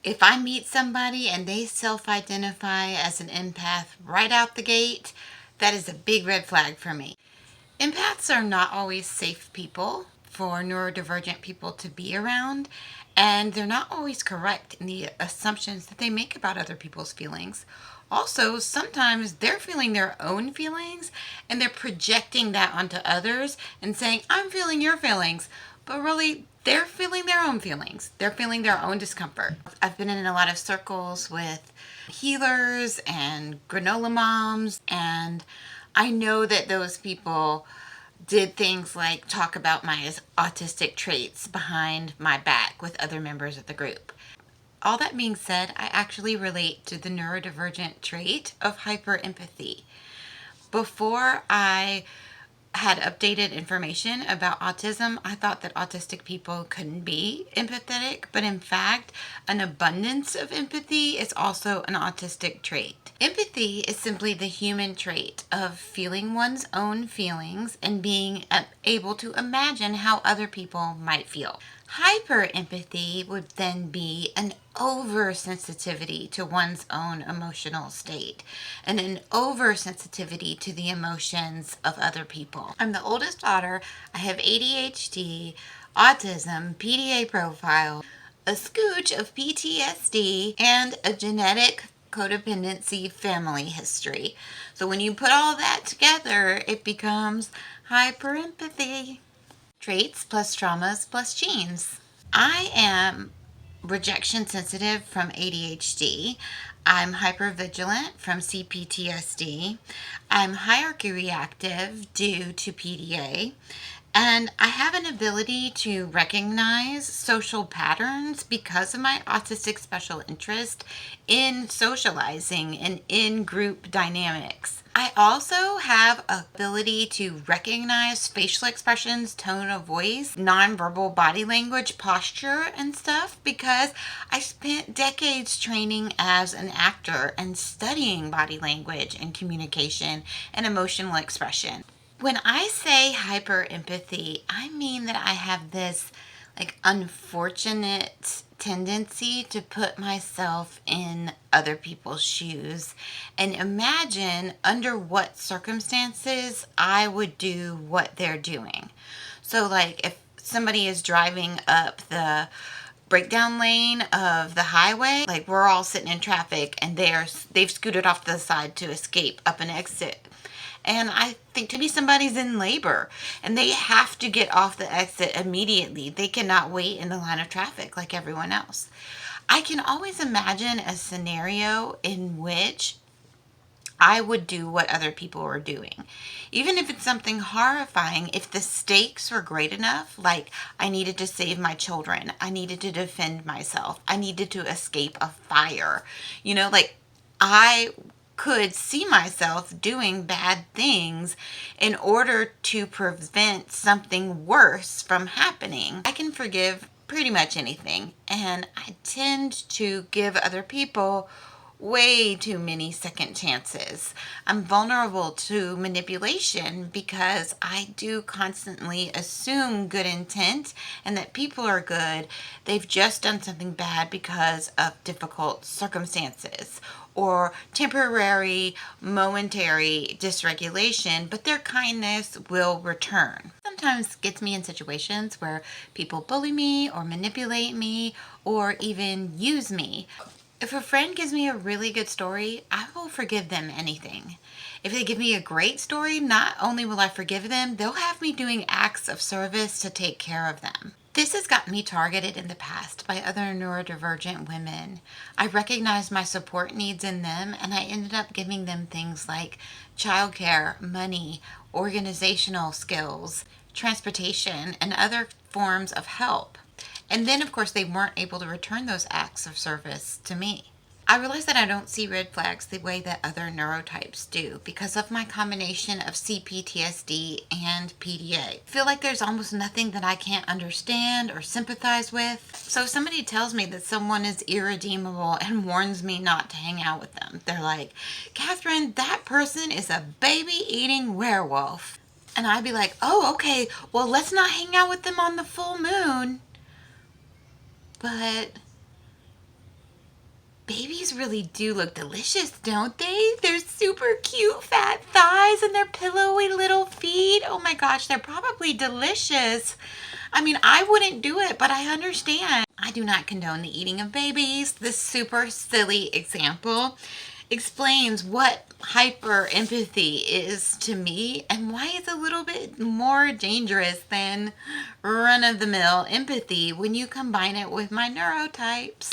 If I meet somebody and they self-identify as an empath right out the gate, that is a big red flag for me. Empaths are not always safe people for neurodivergent people to be around, and they're not always correct in the assumptions that they make about other people's feelings. Also, sometimes they're feeling their own feelings and they're projecting that onto others and saying, I'm feeling your feelings. But really, they're feeling their own feelings. They're feeling their own discomfort. I've been in a lot of circles with healers and granola moms, and I know that those people did things like talk about my autistic traits behind my back with other members of the group. All that being said, I actually relate to the neurodivergent trait of hyperempathy. Before I had updated information about autism, I thought that autistic people couldn't be empathetic, but in fact, an abundance of empathy is also an autistic trait. Empathy is simply the human trait of feeling one's own feelings and being able to imagine how other people might feel. Hyperempathy would then be an oversensitivity to one's own emotional state and an oversensitivity to the emotions of other people. I'm the oldest daughter. I have ADHD, autism, PDA profile, a scooch of PTSD, and a genetic codependency family history. So when you put all that together, it becomes hyperempathy. Traits plus traumas plus genes. I am rejection sensitive from ADHD. I'm hypervigilant from CPTSD. I'm hierarchy reactive due to PDA. And I have an ability to recognize social patterns because of my autistic special interest in socializing and in group dynamics. I also have ability to recognize facial expressions, tone of voice, nonverbal body language, posture, and stuff because I spent decades training as an actor and studying body language and communication and emotional expression. When I say hyper empathy, I mean that I have this unfortunate tendency to put myself in other people's shoes and imagine under what circumstances I would do what they're doing. So if somebody is driving up the breakdown lane of the highway, we're all sitting in traffic and they've scooted off to the side to escape up an exit. And I think maybe somebody's in labor and they have to get off the exit immediately. They cannot wait in the line of traffic like everyone else. I can always imagine a scenario in which I would do what other people were doing. Even if it's something horrifying, if the stakes were great enough, like I needed to save my children, I needed to defend myself, I needed to escape a fire, I could see myself doing bad things in order to prevent something worse from happening. I can forgive pretty much anything, and I tend to give other people way too many second chances. I'm vulnerable to manipulation because I do constantly assume good intent and that people are good. They've just done something bad because of difficult circumstances or temporary, momentary dysregulation, but their kindness will return. Sometimes gets me in situations where people bully me or manipulate me or even use me. If a friend gives me a really good story, I will forgive them anything. If they give me a great story, not only will I forgive them, they'll have me doing acts of service to take care of them. This has gotten me targeted in the past by other neurodivergent women. I recognized my support needs in them and I ended up giving them things like childcare, money, organizational skills, transportation, and other forms of help. And then, of course, they weren't able to return those acts of service to me. I realize that I don't see red flags the way that other neurotypes do because of my combination of CPTSD and PDA. I feel like there's almost nothing that I can't understand or sympathize with. So if somebody tells me that someone is irredeemable and warns me not to hang out with them, they're like, Catherine, that person is a baby-eating werewolf. And I'd be like, oh, okay, well, let's not hang out with them on the full moon. But Babies really do look delicious, don't they? They're super cute fat thighs and their pillowy little feet. Oh my gosh, they're probably delicious. I mean, I wouldn't do it, but I understand. I do not condone the eating of babies. This super silly example explains what hyper empathy is to me and why it's a little bit more dangerous than run of the mill empathy when you combine it with my neurotypes.